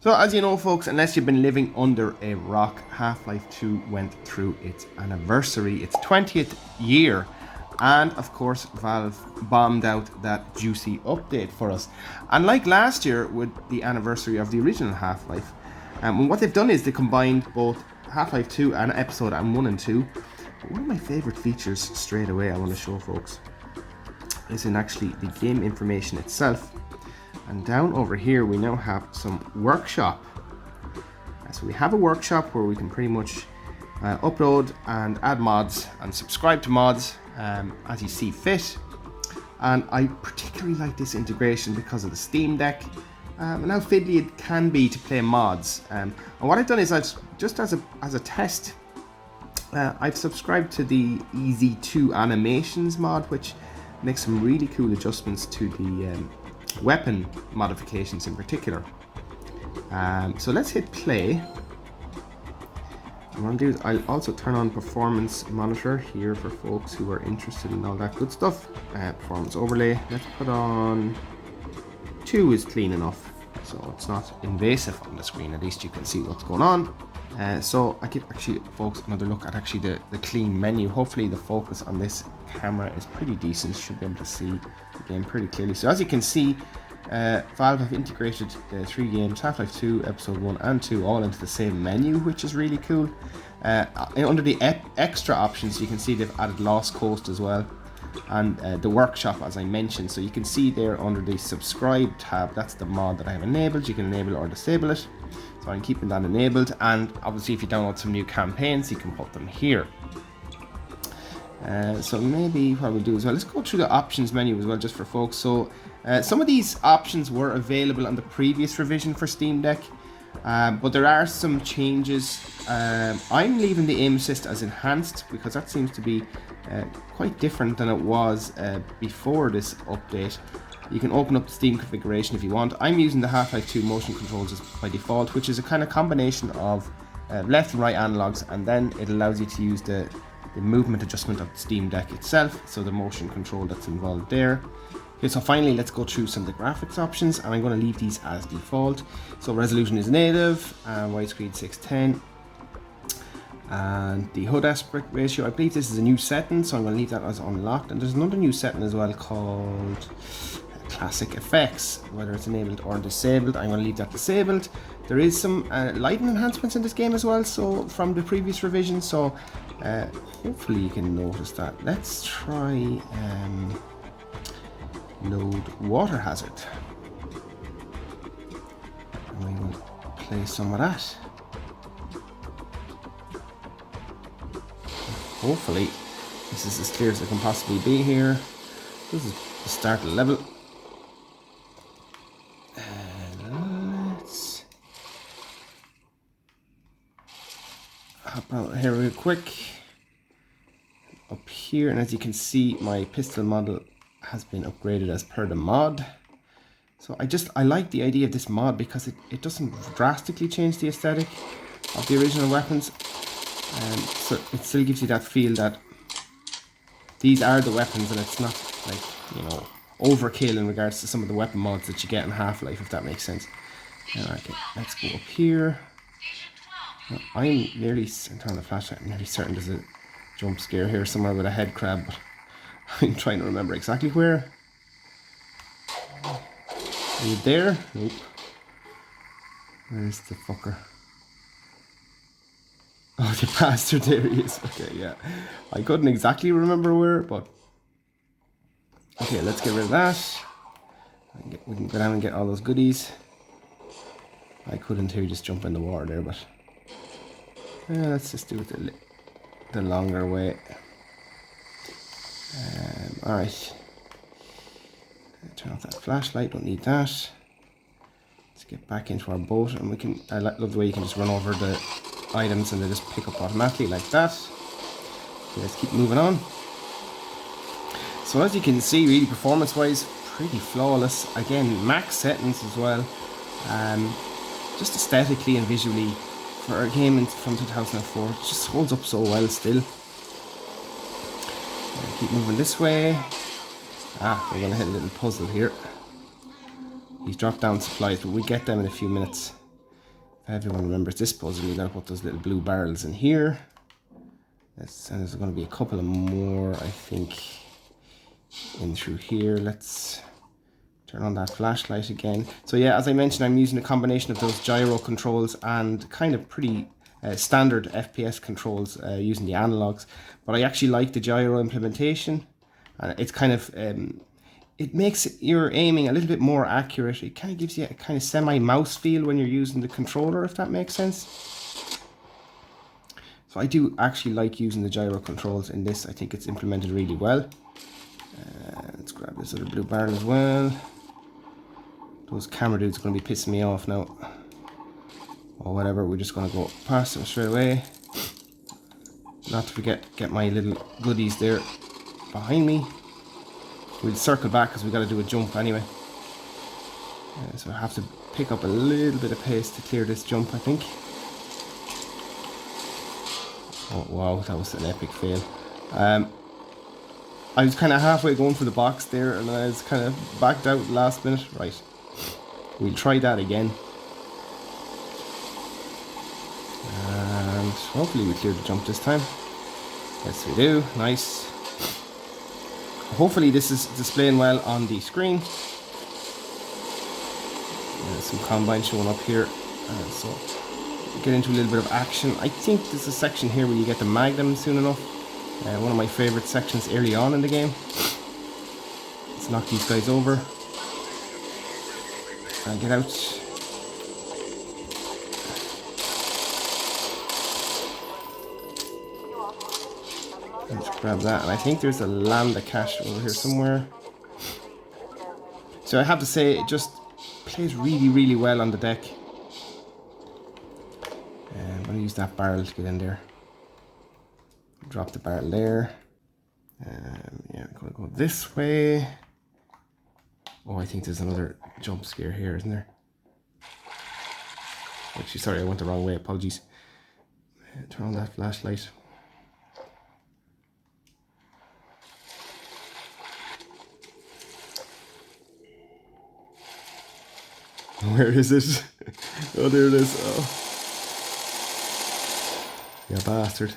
So as you know folks, unless you've been living under a rock, Half-Life 2 went through its anniversary, its 20th year. And of course, Valve bombed out that juicy update for us. And like last year with the anniversary of the original Half-Life, what they've done is they combined both Half-Life 2 and Episode 1 and 2. But one of my favourite features straight away I want to show folks is in actually the game information itself. And down over here we now have some workshop. So we have a workshop where we can pretty much upload and add mods and subscribe to mods as you see fit. And I particularly like this integration because of the Steam Deck and how fiddly it can be to play mods. And what I've done is I've just as a test, I've subscribed to the EZ2 animations mod, which makes some really cool adjustments to the weapon modifications in particular. So let's hit play. What I'll do is I'll also turn on performance monitor here for folks who are interested in all that good stuff. Performance overlay, let's put on 2 is clean enough, so it's not invasive on the screen, at least you can see what's going on. So I give actually folks another look at actually the clean menu. Hopefully the focus on this camera is pretty decent, should be able to see the game pretty clearly. So as you can see, Valve have integrated the 3 games, Half-Life 2, Episode 1 and 2, all into the same menu, which is really cool. Under the extra options you can see they've added Lost Coast as well, and the workshop as I mentioned. So you can see there under the subscribe tab, that's the mod that I have enabled. You can enable or disable it, so I'm keeping that enabled. And obviously if you download some new campaigns you can put them here. So maybe what we'll do as well, let's go through the options menu as well just for folks. So some of these options were available on the previous revision for Steam Deck, but there are some changes. I'm leaving the aim assist as enhanced because that seems to be quite different than it was before this update. You can open up the Steam configuration if you want. I'm using the Half-Life 2 motion controls as by default, which is a kind of combination of left and right analogs, and then it allows you to use the movement adjustment of the Steam Deck itself, so the motion control that's involved there. Okay, so finally let's go through some of the graphics options, and I'm going to leave these as default. So resolution is native, widescreen 610, and the HUD aspect ratio, I believe this is a new setting, so I'm going to leave that as unlocked. And there's another new setting as well called classic effects, whether it's enabled or disabled. I'm going to leave that disabled. There is some lighting enhancements in this game as well, so from the previous revision, so hopefully you can notice that. Let's try load water hazard, and we will play some of that. Hopefully this is as clear as it can possibly be here. This is the start of the level. Let's hop out here real quick. Up here, and as you can see, my pistol model has been upgraded as per the mod. So I like the idea of this mod because it doesn't drastically change the aesthetic of the original weapons. So it still gives you that feel that these are the weapons, and it's not like, you know, overkill in regards to some of the weapon mods that you get in Half-Life, if that makes sense. Okay, let's go up here. Now, I'm nearly, turn on the flashlight, I'm nearly certain there's a jump scare here somewhere with a head crab, but I'm trying to remember exactly where. Are you there? Nope. Where's the fucker? Oh, the bastard, there he is. Okay, yeah. I couldn't exactly remember where, but... Okay, let's get rid of that. We can go down and get all those goodies. I could in theory just jump in the water there, but... let's just do it the longer way. Alright. Turn off that flashlight, don't need that. Let's get back into our boat, and we can... I love the way you can just run over the items and they just pick up automatically like that. Okay, let's keep moving on. So as you can see, really performance wise, pretty flawless. Again, max settings as well. Just aesthetically and visually for a game from 2004, it just holds up so well still. Keep moving this way. We're gonna hit a little puzzle here. He's dropped down supplies, but we get them in a few minutes. Everyone remembers this puzzle. You gotta put those little blue barrels in here. And there's going to be a couple of more, I think, in through here. Let's turn on that flashlight again. So yeah, as I mentioned, I'm using a combination of those gyro controls and kind of pretty standard FPS controls using the analogs. But I actually like the gyro implementation. It's kind of, it makes your aiming a little bit more accurate. It kind of gives you a kind of semi-mouse feel when you're using the controller, if that makes sense. So I do actually like using the gyro controls in this. I think it's implemented really well. Let's grab this other blue barrel as well. Those camera dudes are going to be pissing me off now. Or whatever, we're just going to go past them straight away. Not to forget, get my little goodies there behind me. We'll circle back because we've got to do a jump anyway. So I have to pick up a little bit of pace to clear this jump, I think. Oh wow, that was an epic fail. I was kind of halfway going for the box there and I was kind of backed out last minute. Right, we'll try that again. And hopefully we clear the jump this time. Yes, we do. Nice. Hopefully this is displaying well on the screen. There's some combine showing up here. So get into a little bit of action. I think there's a section here where you get the magnum soon enough. One of my favorite sections early on in the game. Let's knock these guys over. And get out. Let's grab that. And I think there's a lambda cache over here somewhere. So I have to say, it just plays really, really well on the deck. I'm going to use that barrel to get in there. Drop the barrel there. Yeah, I'm going to go this way. Oh, I think there's another jump scare here, isn't there? Actually, sorry, I went the wrong way. Apologies. Turn on that flashlight. Where is it? Oh, there it is. Oh. Yeah, bastard.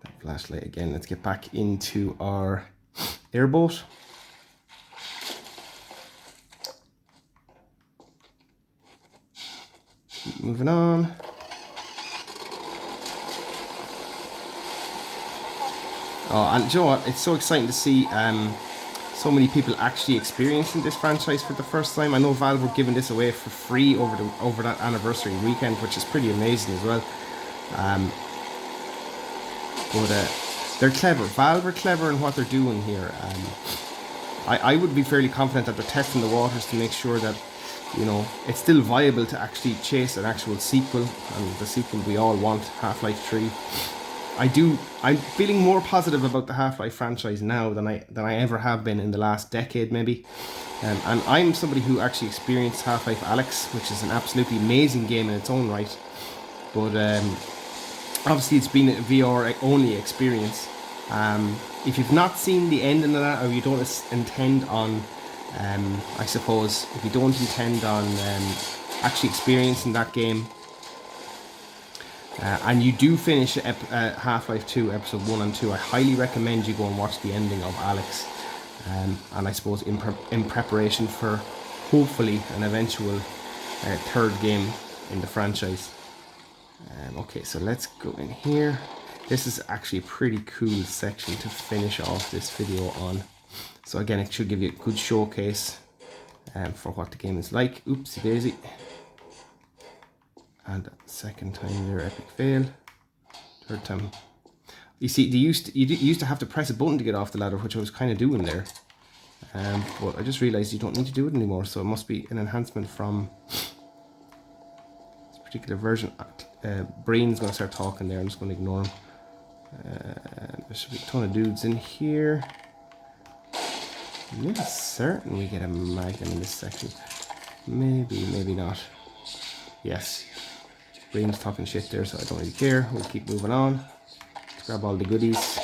That flashlight again. Let's get back into our airboat. Keep moving on. Oh, and you know what? It's so exciting to see so many people actually experiencing this franchise for the first time. I know Valve were giving this away for free over that anniversary weekend, which is pretty amazing as well. But they're clever. Valve are clever in what they're doing here. I would be fairly confident that they're testing the waters to make sure that, you know, it's still viable to actually chase an actual sequel, and the sequel we all want, Half-Life 3. I'm feeling more positive about the Half-Life franchise now than I ever have been in the last decade, maybe. And I'm somebody who actually experienced Half-Life Alyx, which is an absolutely amazing game in its own right. But obviously it's been a VR only experience. If you've not seen the ending of that, or you don't intend on, I suppose, if you don't intend on actually experiencing that game, and you do finish Half-Life 2 episode 1 and 2, I highly recommend you go and watch the ending of Alyx. And I suppose in preparation for hopefully an eventual third game in the franchise. Okay, so let's go in here. This is actually a pretty cool section to finish off this video on. So again, it should give you a good showcase for what the game is like. Oopsie daisy. And second time there, epic fail. Third time. You see, you used to have to press a button to get off the ladder, which I was kind of doing there. But I just realised you don't need to do it anymore, so it must be an enhancement from this particular version. Brain's going to start talking there, I'm just going to ignore him. There should be a ton of dudes in here. I'm not certain we get a magnum in this section. Maybe, maybe not. Yes. Brain's talking shit there, so I don't really care. We'll keep moving on. grab all the goodies.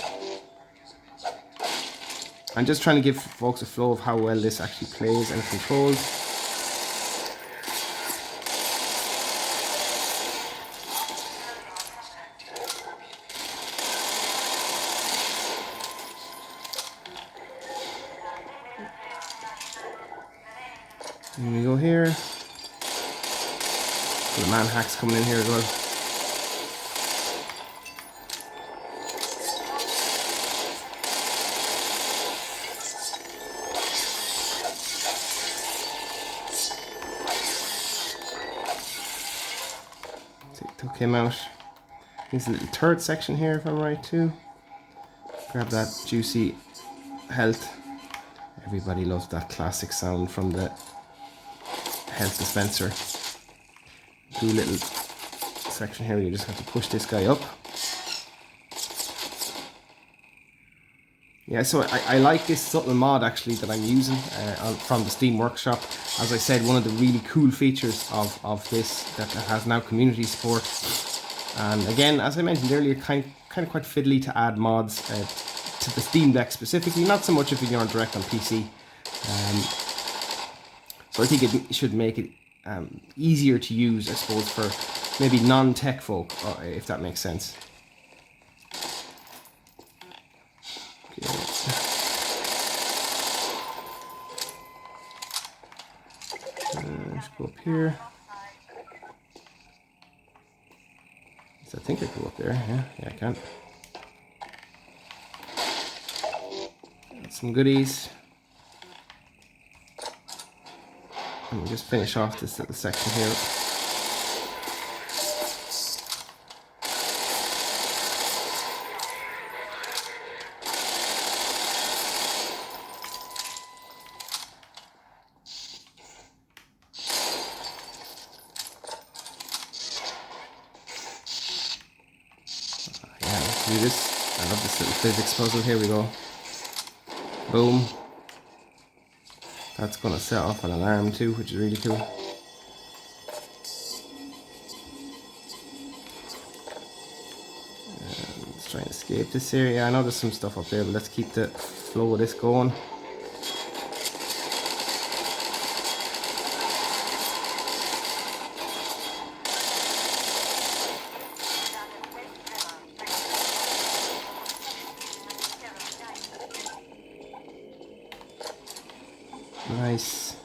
I'm just trying to give folks a flow of how well this actually plays and controls. Here we go here. The man hacks coming in here as well. Took him out. There's a little turret section here if I'm right too. Grab that juicy health. Everybody loves that classic sound from the health dispenser. Do a little section here where you just have to push this guy up. Yeah, so I like this subtle mod actually that I'm using from the Steam Workshop. As I said, one of the really cool features of this that has now community support. And again, as I mentioned earlier, kind of quite fiddly to add mods to the Steam Deck specifically. Not so much if you're direct on PC. So I think it should make it easier to use, I suppose, for maybe non-tech folk, if that makes sense. Let's go up here. I think I go up there. Yeah, I can. Got some goodies. And we'll just finish off this little section here. Do this. I love this little physics puzzle. Here we go. Boom. That's gonna set off an alarm too, which is really cool. Let's try and escape this area. I know there's some stuff up there, but let's keep the flow of this going. Nice.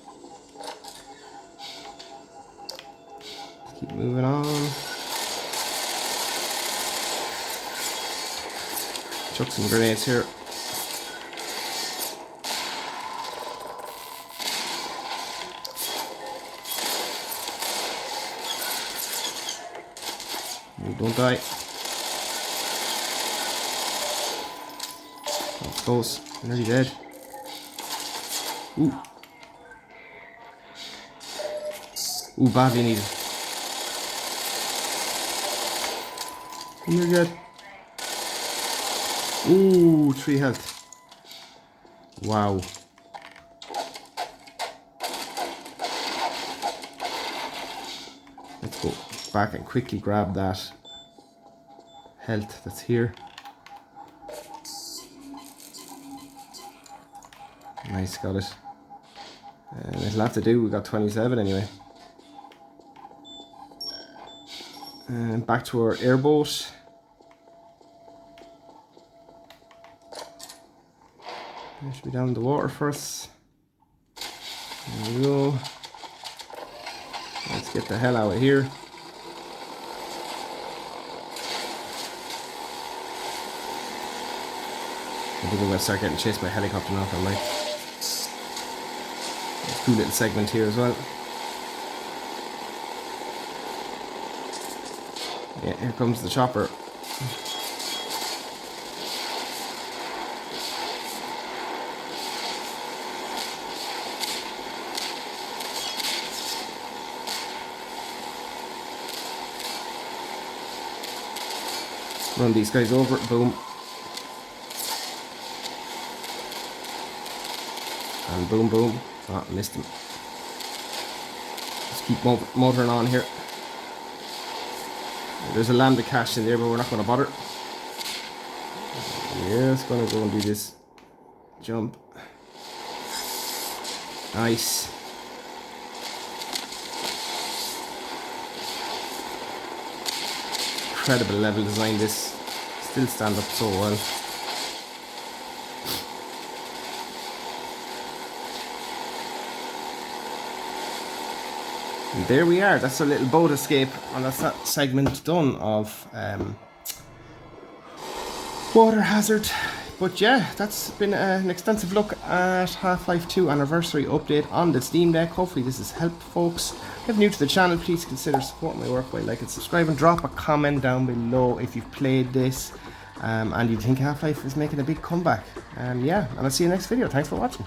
Let's keep moving on. Chuck some grenades here. Don't die. That's close. I'm nearly dead. Ooh. Ooh, badly needed. You're good. Ooh, 3 health. Wow. Let's go back and quickly grab that health that's here. Nice, got it. There's a lot to do. We got 27 anyway. And back to our airboat. I should be down in the water first. There we go. Let's get the hell out of here. I think I'm going to start getting chased by a helicopter now, I'm like. Cool little segment here as well. Yeah, here comes the chopper. Run these guys over, boom. And boom, boom. Ah, missed him. Let's keep motoring on here. There's a lambda cache in there, but we're not going to bother. Just gonna go and do this jump. Nice. Incredible level design. This still stand up so well. And there we are. That's a little boat escape, and that's that segment done of water hazard. But yeah, that's been an extensive look at Half-Life 2 Anniversary Update on the Steam Deck. Hopefully this has helped, folks. If you're new to the channel, please consider supporting my work by liking and subscribing. Drop a comment down below if you've played this and you think Half-Life is making a big comeback. Yeah, and I'll see you next video. Thanks for watching.